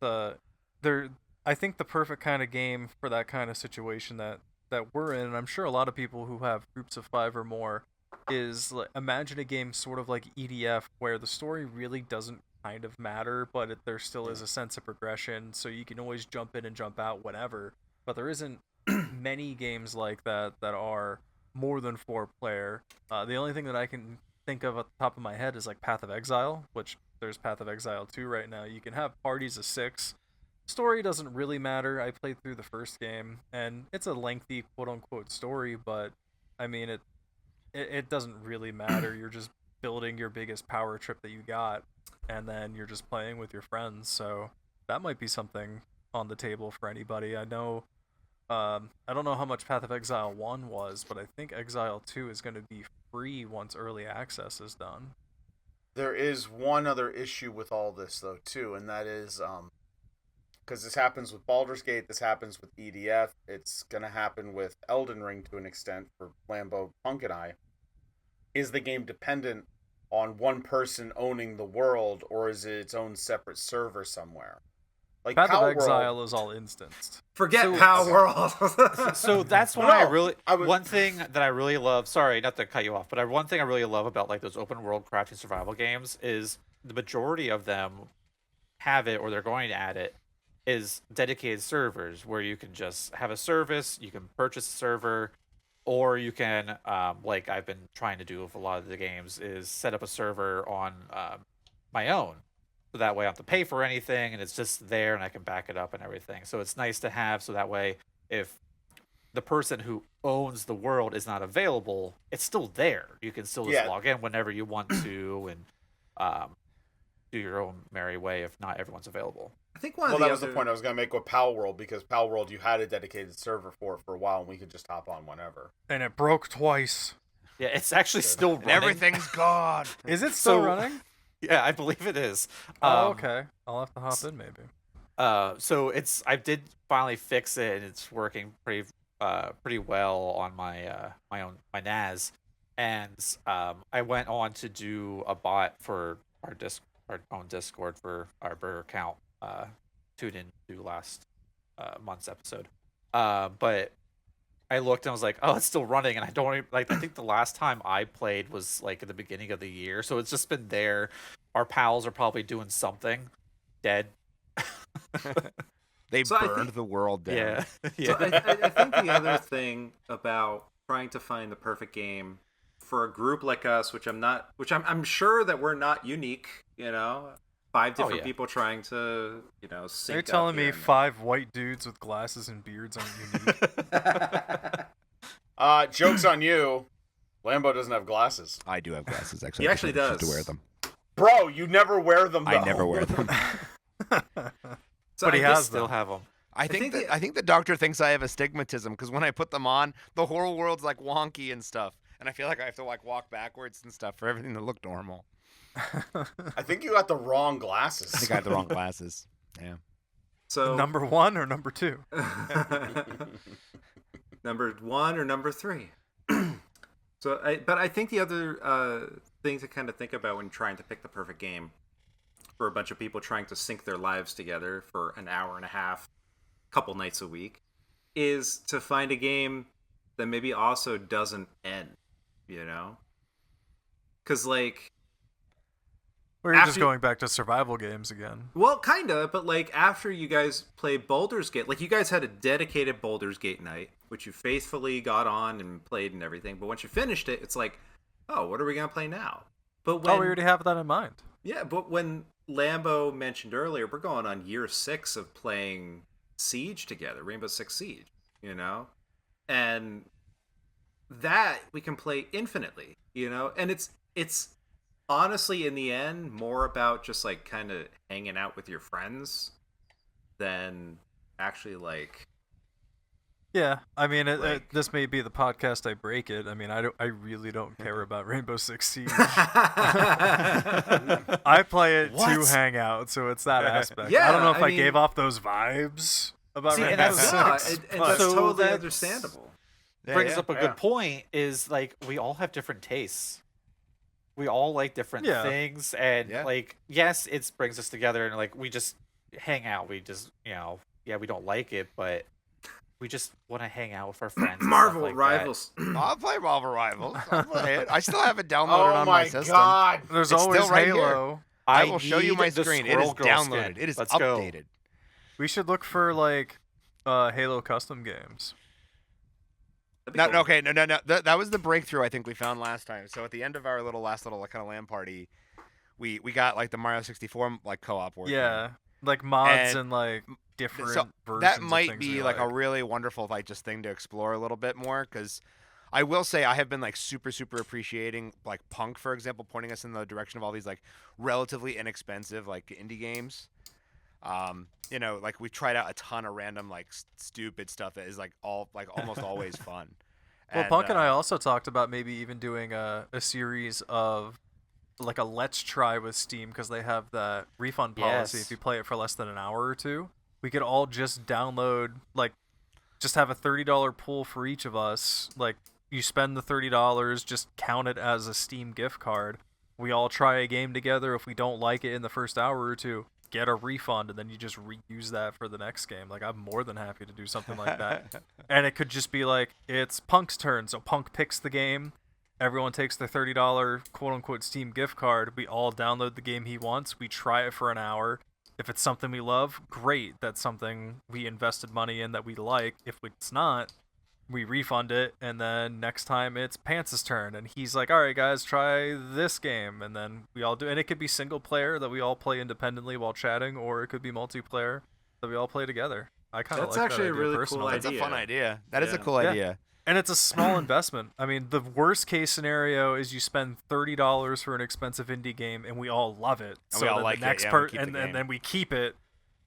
I think the perfect kind of game for that kind of situation that we're in, and I'm sure a lot of people who have groups of 5 or more, is like, imagine a game sort of like EDF where the story really doesn't kind of matter, but there still is a sense of progression, so you can always jump in and jump out whenever. But there isn't many games like that are more than 4 player. The only thing that I can think of at the top of my head is like Path of Exile, which there's Path of Exile 2 right now. You can have parties of 6. Story doesn't really matter. I played through the first game, and it's a lengthy quote-unquote story, but I mean, it doesn't really matter. You're just building your biggest power trip that you got, and then you're just playing with your friends, so that might be something on the table for anybody. I know, I don't know how much Path of Exile 1 was, but I think Exile 2 is going to be free once early access is done. There is one other issue with all this, though, too, and that is, because this happens with Baldur's Gate, this happens with EDF, it's going to happen with Elden Ring to an extent for Lambo, Punk, and I. Is the game dependent on one person owning the world, or is it its own separate server somewhere? Like Path of Power Exile World, is all instanced. Forget So- Power World. So that's No, why I really I would- one thing that I really love. Sorry, not to cut you off, but one thing I really love about like those open world crafting survival games is the majority of them have it, or they're going to add it, is dedicated servers where you can just have a service, you can purchase a server, or you can like I've been trying to do with a lot of the games is set up a server on my own. So that way I don't have to pay for anything, and it's just there, and I can back it up and everything. So it's nice to have, so that way if the person who owns the world is not available, it's still there. You can still just Yeah. log in whenever you want to, and do your own merry way if not everyone's available. I think one Well, of that the was the other- point I was going to make with Power World, because Power World, you had a dedicated server for a while, and we could just hop on whenever. And it broke twice. Yeah, it's actually still And running. everything's gone. Is it still So- running? Yeah, I believe it is. Oh, okay. I'll have to hop in maybe. So I did finally fix it, and it's working pretty well on my my NAS. And I went on to do a bot for our own Discord for our burger count. Tuned into last month's episode. But I looked and I was like, oh, it's still running, and I don't even, like. I think the last time I played was like at the beginning of the year, so it's just been there. Our pals are probably doing something, dead. They So I burned think- the world down. Yeah, So yeah. I think the other thing about trying to find the perfect game for a group like us, which I'm sure that we're not unique, 5 different yeah. people trying to, sync You're up telling here me and there. 5 white dudes with glasses and beards aren't unique? Joke's on you. Lambo doesn't have glasses. I do have glasses, actually. He I just actually never choose does. to wear them. Bro, you never wear them, though. I never wear them. So But he I guess- has Still them. have them. I think the doctor thinks I have astigmatism because when I put them on, the whole world's like wonky and stuff, and I feel like I have to like walk backwards and stuff for everything to look normal. I think you got the wrong glasses. I think I have the wrong glasses. Yeah. So Number 1 or number 2? number 1 or number 3. But I think the other thing to kind of think about when trying to pick the perfect game for a bunch of people trying to sync their lives together for an hour and a half, couple nights a week, is to find a game that maybe also doesn't end, you know? Because, like... Or you're just going back to survival games again. Well, kind of, but, like, after you guys played Baldur's Gate, like, you guys had a dedicated Baldur's Gate night, which you faithfully got on and played and everything, but once you finished it, it's like, oh, what are we going to play now? But when... we already have that in mind. Yeah, but when Lambo mentioned earlier, we're going on year 6 of playing Siege together, Rainbow Six Siege, you know? And that we can play infinitely, you know? And it's honestly, in the end, more about just, like, kind of hanging out with your friends than actually, like... Yeah, I mean, this may be the podcast I break it. I mean, I really don't care about Rainbow Six Siege. I play it to hang out, so it's that aspect. Yeah, I don't know if I mean- gave off those vibes about See, and Rainbow that's- Six. and but- that's So totally that's- understandable. Brings up a good point. Is like we all have different tastes. We all like different things, and like yes, it brings us together, and like we just hang out. We just we don't like it, but we just want to hang out with our friends. and stuff Marvel like Rivals. I'll play Marvel Rivals. I'll play it. I still have it downloaded Oh on my system. god! There's It's always still right Halo. here. I will show you need my the screen. It is Squirrel Girl downloaded. skin. It is Let's go. updated. We should look for like Halo custom games. No, okay, no. That was the breakthrough I think we found last time. So at the end of our last little kind of LAN party, we got like the Mario 64 like co-op working. Yeah, like mods and like different versions. That of might things be we like a really wonderful like just thing to explore a little bit more, because I will say I have been like super appreciating like Punk, for example, pointing us in the direction of all these like relatively inexpensive like indie games. Like we tried out a ton of random like stupid stuff that is like almost always fun. Well, Punk and I also talked about maybe even doing a series of like a let's try with Steam, because they have that refund policy if you play it for less than an hour or two. We could all just download, like, just have a $30 pool for each of us. Like, you spend the $30, just count it as a Steam gift card. We all try a game together. If we don't like it in the first hour or two, get a refund, and then you just reuse that for the next game. Like, I'm more than happy to do something like that. And it could just be like, it's Punk's turn, so Punk picks the game. Everyone takes their $30 quote-unquote Steam gift card. We all download the game he wants. We try it for an hour. If it's something we love, great. That's something we invested money in that we like. If it's not, we refund it, and then next time it's Pants' turn, and he's like, all right, guys, try this game, and then we all do. And it could be single player that we all play independently while chatting, or it could be multiplayer that we all play together. I kind of like that. That's actually a really cool personally. That's a idea. fun idea. That is a cool idea. And it's a small investment. I mean, the worst case scenario is you spend $30 for an expensive indie game, and we all love it. And we all then like the next it, and then we keep it,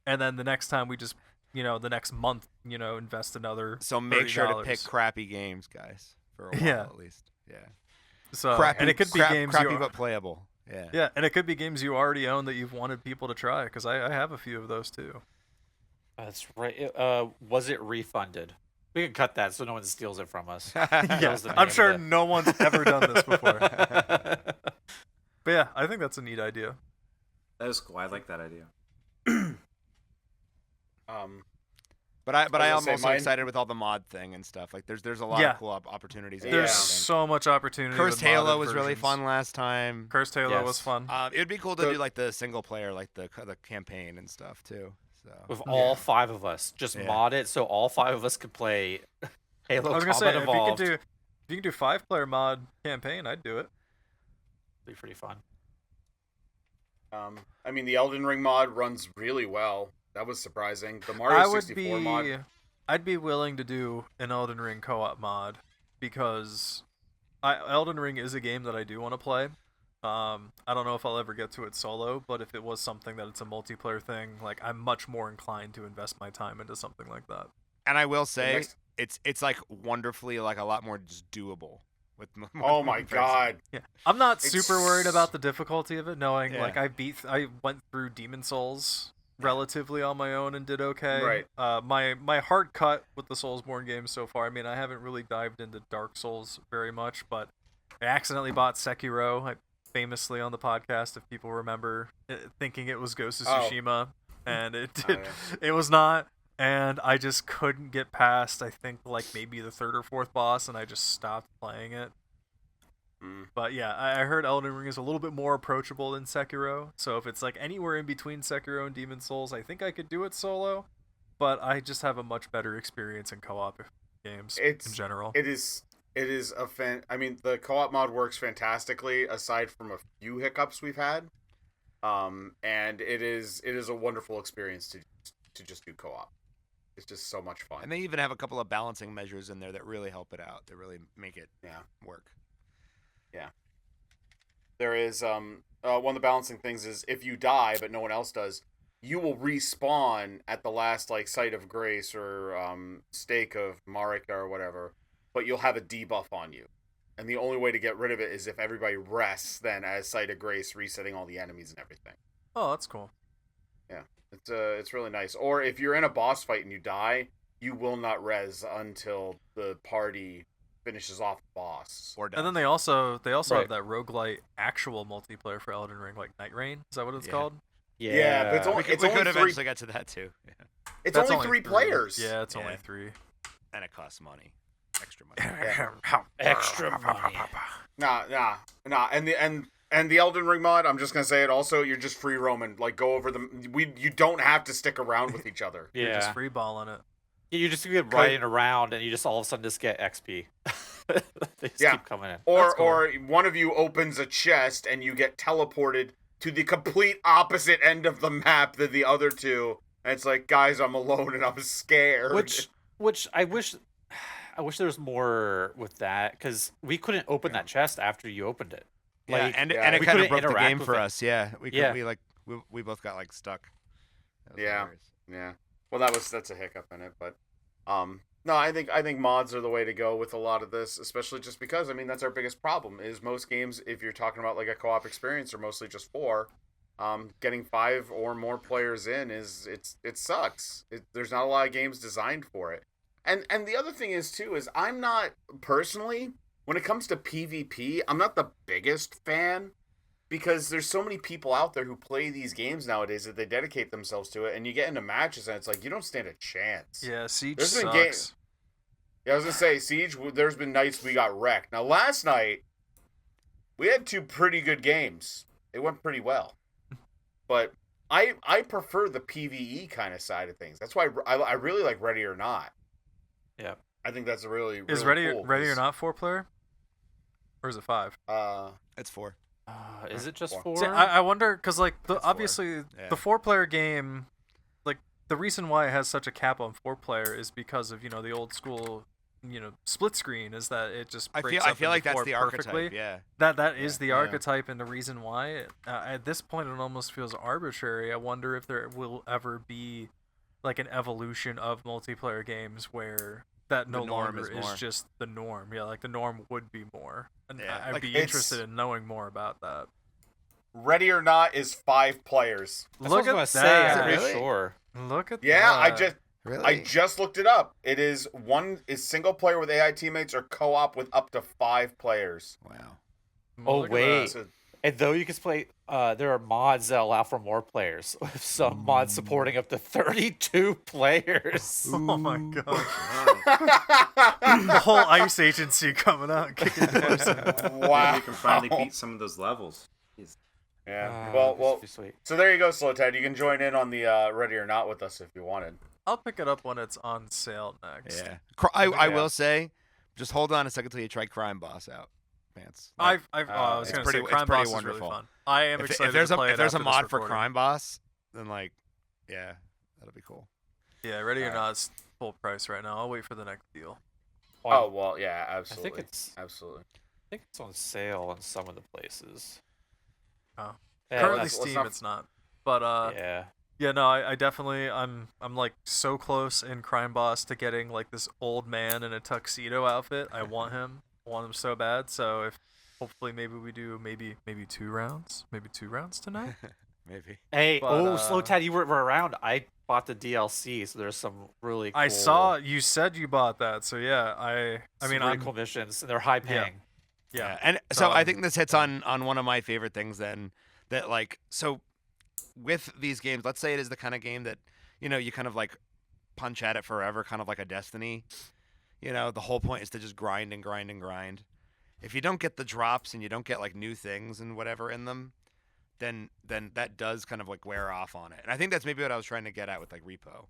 and then the next time we just, the next month, invest another. So make sure to $30. pick crappy games, guys, for a while at least. Yeah. So Crappy, and it could be games crappy but playable. Yeah. Yeah, and it could be games you already own that you've wanted people to try, because I have a few of those too. That's right. Was it refunded? We can cut that so no one steals it from us. Yeah, I'm sure no one's ever done this before. But yeah, I think that's a neat idea. That is cool. I like that idea. But I am also mine- excited with all the mod thing and stuff. Like there's a lot of cool opportunities. There's I think. so much opportunity. Cursed with modded Halo was really versions. fun last time. Cursed Halo Yes. was fun. It would be cool to do like the single player, like the campaign and stuff too. So With all 5 of us, just mod it so all 5 of us could play Halo I was gonna Combat say, Evolved. if you can do 5-player mod campaign, I'd do it. Be pretty fun. I mean, the Elden Ring mod runs really well. That was surprising. The Mario 64 mod. I'd be willing to do an Elden Ring co-op mod, because Elden Ring is a game that I do want to play, I don't know if I'll ever get to it solo, but if it was something that it's a multiplayer thing, like I'm much more inclined to invest my time into something like that. And I will say, next- it's like wonderfully like a lot more just doable with. Oh my god. Yeah, I'm not It's- super worried about the difficulty of it, knowing like Yeah. I went through Demon Souls relatively on my own and did okay. Right. My hard cut with the Soulsborne games so far. I mean, I haven't really dived into Dark Souls very much, but I accidentally bought Sekiro. Famously on the podcast, if people remember, thinking it was Ghost of Tsushima, and it did, it was not, and I just couldn't get past, I think, like maybe the third or fourth boss, and I just stopped playing it. But yeah, I heard Elden Ring is a little bit more approachable than Sekiro, so if it's like anywhere in between Sekiro and Demon Souls, I think I could do it solo, but I just have a much better experience in co-op games in general. It is I mean, the co-op mod works fantastically, aside from a few hiccups we've had. And it is a wonderful experience to just do co-op. It's just so much fun. And they even have a couple of balancing measures in there that really help it out. That really make it work. Yeah. There is one of the balancing things is if you die but no one else does, you will respawn at the last like site of grace or stake of Marika or whatever. But you'll have a debuff on you. And the only way to get rid of it is if everybody rests then as Site of Grace, resetting all the enemies and everything. Oh, that's cool. Yeah. It's really nice. Or if you're in a boss fight and you die, you will not res until the party finishes off the boss. Or and then they also have that roguelite actual multiplayer for Elden Ring, like Night Rain. Is that what it's called? Yeah, but it's only, we could eventually get to that too. Yeah. It's only three players. Yeah, it's only 3. And it costs money. Extra money. Extra money. Nah. And the Elden Ring mod, I'm just gonna say it also, you're just free roaming. Like go over you don't have to stick around with each other. You're just free balling it. You just get riding around and you just all of a sudden just get XP. They just keep coming in. Or one of you opens a chest and you get teleported to the complete opposite end of the map than the other two. And it's like, guys, I'm alone and I'm scared. Which I wish there was more with that, because we couldn't open that chest after you opened it. Like, and it kind of broke the game for us. Yeah, we both got like stuck. Yeah. Well, that's a hiccup in it, but no, I think mods are the way to go with a lot of this, especially just because I mean that's our biggest problem is most games, if you're talking about like a co-op experience, are mostly just 4. Getting 5 or more players in it sucks. There's not a lot of games designed for it. And the other thing is too is I'm not personally, when it comes to PvP, I'm not the biggest fan because there's so many people out there who play these games nowadays that they dedicate themselves to it, and you get into matches and it's like you don't stand a chance. Yeah, Siege there's sucks. Been yeah, I was gonna say Siege. There's been nights we got wrecked. Now last night we had 2 pretty good games. It went pretty well, but I prefer the PvE kind of side of things. That's why I really like Ready or Not. Yeah, I think that's a really is really Ready or Not 4-player, or is it 5? It's 4. Is it just 4? 4? See, I wonder because like It's obviously the 4-player game, like the reason why it has such a cap on 4-player is because of the old school split screen is that it just breaks I feel up like into that's 4 the perfectly. archetype. Yeah. That is the archetype, and the reason why at this point it almost feels arbitrary. I wonder if there will ever be like an evolution of multiplayer games where that no longer is just the norm. Yeah, like the norm would be more. And I'd be interested in knowing more about that. Ready or Not is 5 players. Look at that. that. I'm pretty sure. Look at Yeah, that. I just looked it up. It is single player with AI teammates or co-op with up to 5 players. Wow. Oh Look at wait, that. and though you can play, there are mods that allow for more players. Some mods supporting up to 32 players. Oh my god. The whole ICE agency coming out and kicking doors in. Wow. You can finally beat some of those levels. Jeez. Yeah. That'd Well. be sweet. So there you go, Slow Ted. You can join in on the Ready or Not with us if you wanted. I'll pick it up when it's on sale next. Yeah. I will say, just hold on a second till you try Crime Boss out, Vance. I was it's gonna pretty- say it's Crime pretty Boss is wonderful. really fun. I am excited to play it if there's a after this mod for recording. Crime Boss, then like, yeah, that'll be cool. Yeah, Ready or Not is full price right now. I'll wait for the next deal. Oh well, yeah, absolutely. I think it's absolutely. on sale in some of the places. Oh. Yeah, Currently let's Steam, not- it's not. But yeah. yeah, no, I definitely I'm like so close in Crime Boss to getting like this old man in a tuxedo outfit. I want him. I want him so bad. So if hopefully maybe we do maybe 2 rounds. Maybe 2 rounds tonight. Maybe. Hey, But, Slow Tad, you were around. I bought the DLC, so there's some really cool, I saw you said you bought that. So yeah, I some mean really I'm cool missions, and they're high paying. yeah. And So, so I think this hits on one of my favorite things then, that like, so with these games, let's say it is the kind of game that, you know, you kind of like punch at it forever, kind of like a Destiny. You know, the whole point is to just grind and grind and grind. If you don't get the drops and you don't get like new things and whatever in them, then that does kind of like wear off on it. And I think that's maybe what I was trying to get at with like Repo,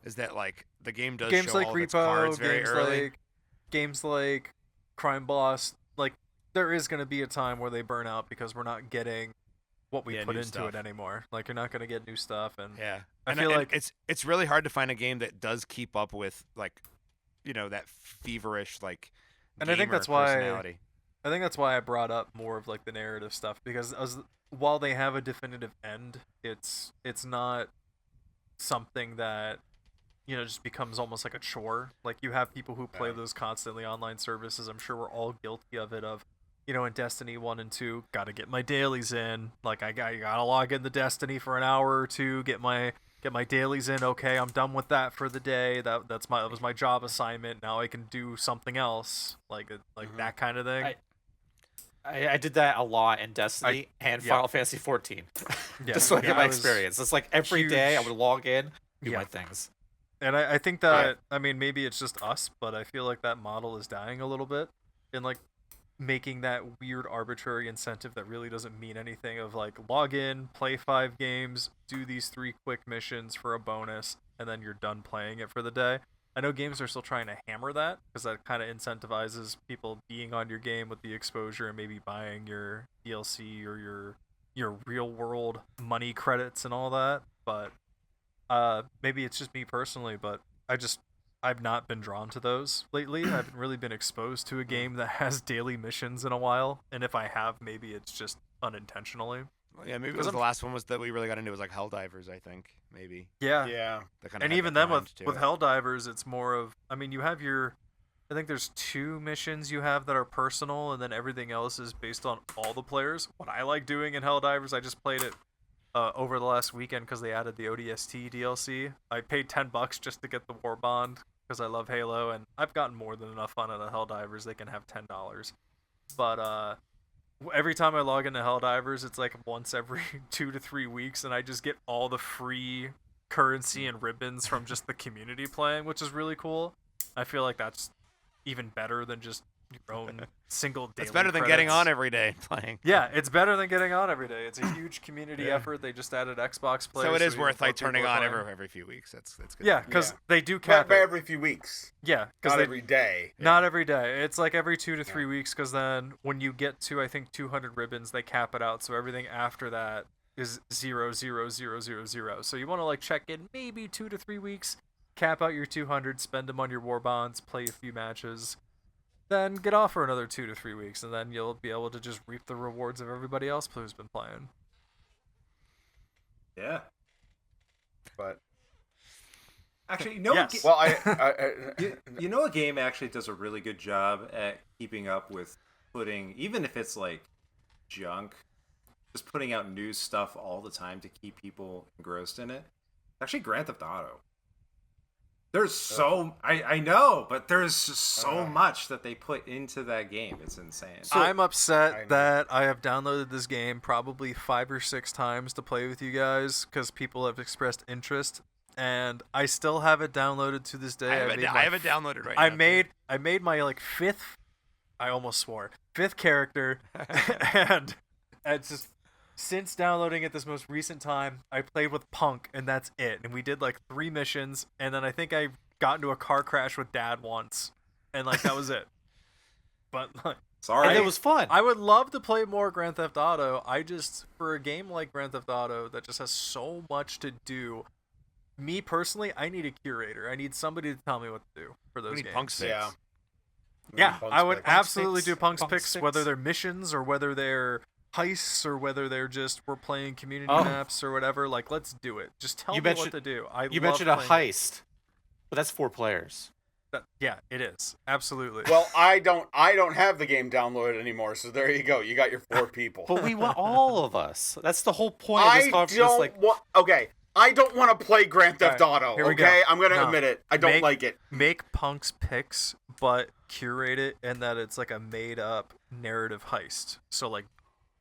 is that like the game does games show like all of its Repo, cards very early. games like Crime Boss, like there is going to be a time where they burn out because we're not getting what we put new into stuff. it anymore. Like you're not going to get new stuff, and Yeah, I and feel and like it's really hard to find a game that does keep up with like, you know, that feverish like. And I think gamer that's why- personality. I think that's why I brought up more of like the narrative stuff, because while they have a definitive end, it's not something that, you know, just becomes almost like a chore. Like you have people who play those constantly online services. I'm sure we're all guilty of it. Of, you know, in Destiny 1 and 2, gotta get my dailies in. Like I gotta log into Destiny for an hour or two, get my dailies in. Okay, I'm done with that for the day. That was my job assignment. Now I can do something else, like that kind of thing. I did that a lot in Destiny and yeah. Final Fantasy 14. Yeah. Just so I Yeah, get my I was experience. It's like every day I huge- would log in, do Yeah. my things. And I think that, I mean, maybe it's just us, but I feel like that model is dying a little bit, and like making that weird arbitrary incentive that really doesn't mean anything, of like log in, play 5 games, do these 3 quick missions for a bonus, and then you're done playing it for the day. I know games are still trying to hammer that, because that kind of incentivizes people being on your game with the exposure and maybe buying your DLC or your real world money credits and all that. But maybe it's just me personally, but I've not been drawn to those lately. I haven't really been exposed to a game that has daily missions in a while, and if I have, maybe it's just unintentionally. Well, yeah, maybe it was the last one was that we really got into was like Helldivers, I think, maybe. Yeah. Yeah. That kind of And had even that then grind with to it. Helldivers, it's more of, I mean, you have I think there's 2 missions you have that are personal, and then everything else is based on all the players. What I like doing in Helldivers, I just played it over the last weekend because they added the ODST DLC. I paid $10 just to get the War Bond because I love Halo, and I've gotten more than enough fun out of Helldivers. They can have $10. But every time I log into Helldivers, it's like once every 2 to 3 weeks, and I just get all the free currency and ribbons from just the community playing, which is really cool. I feel like that's even better than just your own single daily It's better than getting credits. on every day and playing. Yeah, it's better than getting on every day. It's a huge community effort. They just added Xbox players. So it is even worth more like people turning are on playing. every few weeks. That's good. Yeah, because Yeah. they do But cap it. every few weeks. Yeah, because Not they every day. not every day. It's like every 2 to 3 weeks, because then when you get to, I think, 200 ribbons, they cap it out. So everything after that is 0, 0, 0, 0, 0. So you want to like check in maybe 2 to 3 weeks, cap out your 200, spend them on your war bonds, play a few matches, then get off for another 2 to 3 weeks, and then you'll be able to just reap the rewards of everybody else who's been playing. Yeah. But Actually, you know Yes. well, you know a game actually does a really good job at keeping up with putting, even if it's like junk, just putting out new stuff all the time to keep people engrossed in it. Actually, Grand Theft Auto. There's I know, but there's just so much that they put into that game. It's insane. I'm I upset know. that I have downloaded this game probably 5 or 6 times to play with you guys because people have expressed interest, and I still have it downloaded to this day. I have it downloaded right now. I made my like 5th, I almost swore, 5th character, and it's just, since downloading it this most recent time, I played with Punk, and that's it. And we did like 3 missions, and then I think I got into a car crash with Dad once, and like that was it. But like, Sorry. And it was fun. I would love to play more Grand Theft Auto. I just, for a game like Grand Theft Auto that just has so much to do, me personally, I need a curator. I need somebody to tell me what to do for those We need games. Punk's picks. yeah. Yeah, Punk's I would picks. absolutely picks, do Punk's Punk's picks, picks. whether they're missions or whether they're heists or whether they're just we're playing community Oh. maps or whatever. Like, let's do it. Just tell You me what mentioned- to do. You love mentioned a playing it. heist, but that's 4 players. Yeah, it is absolutely. Well, I don't have the game downloaded anymore, so there you go. You got your 4 people. But we want all of us. That's the whole point of I this conference. don't Like, want. Okay, I don't want to play Grand Theft Auto. here we go. Okay, I'm gonna No. admit it. I don't like it. Make Punk's picks, but curate it and that it's like a made up narrative heist. So like,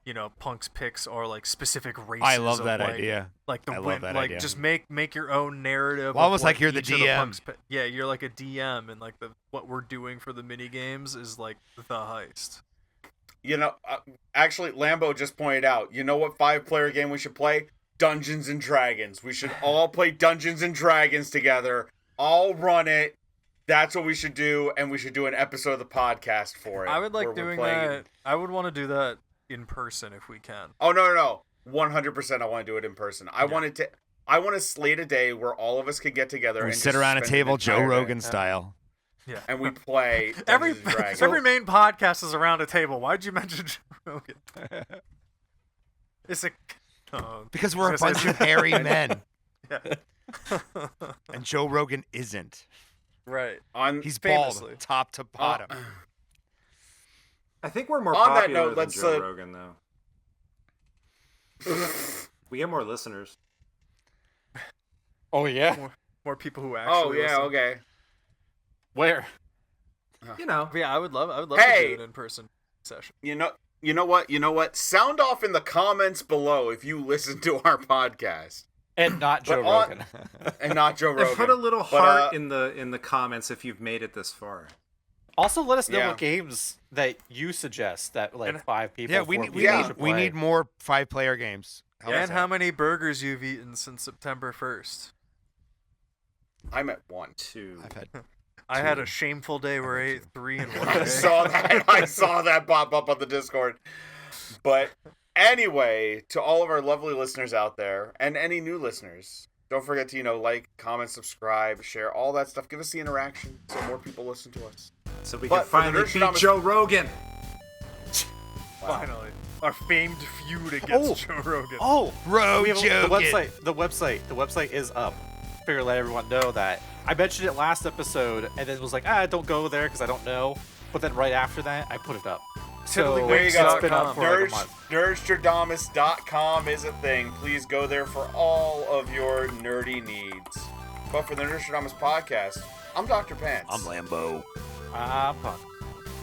you know, Punk's picks are like specific races. I love of, that like, idea. Like the I love win, that like idea. just make your own narrative. Well, of almost what like you're the each of DM. Punk's yeah, you're like a DM, and like what we're doing for the mini games is like the heist. You know, actually, Lambo just pointed out. You know what 5-player game we should play? Dungeons and Dragons. We should all play Dungeons and Dragons together. All run it. That's what we should do, and we should do an episode of the podcast for it. I would where like we're doing playing that. it. I would want to do that in person if we can. Oh no. 100%. I want to do it in person. I want to slate a day where all of us can get together We and sit just around a spend table, an Joe entire day. Rogan style. Yeah. And we play Every Dungeons and Dragons. every main podcast is around a table. Why'd you mention Joe Rogan? It's a Because we're a Yes, bunch of hairy men, yeah. and Joe Rogan isn't. Right. On He's Famously. bald, top to bottom. I think we're more On that popular note, than let's, Joe Rogan, though. We get more listeners. oh yeah, More people who actually. oh yeah, listen. okay. where? You know. But yeah, I would love Hey! to do an in-person session. You know what? Sound off in the comments below if you listen to our podcast And not Joe But on- Rogan. and not Joe Rogan. And put a little But, heart in the comments if you've made it this far. Also, let us know Yeah. what games that you suggest that like And- 5 people. Yeah, 4 we people yeah. should we play. need more 5-player games. Help us And out. how many burgers you've eaten since September 1st? I'm at 1. 2. I've had I had a shameful day where I ate 3 in one I day. saw that pop up on the Discord. But anyway, to all of our lovely listeners out there and any new listeners, don't forget to like, comment, subscribe, share, all that stuff. Give us the interaction so more people listen to us. So we But can for the finally beat Nerdstrodamus- Joe Rogan. Finally. Our famed feud against Joe Rogan. Oh, Bro, we have Jogan. the website is up. Figure let everyone know that. I mentioned it last episode, and then was like, don't go there because I don't know. But then right after that, I put it up. So There you go. it's been up for like a month. Nerdstrodamus.com is a thing. Please go there for all of your nerdy needs. But for the Nerdstrodamus podcast, I'm Dr. Pants. I'm Lambo. Punk.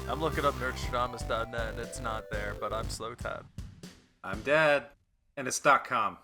I'm looking up Nerdstrodamus.net and it's not there, but I'm Slow Tad. I'm dead. And it's .com.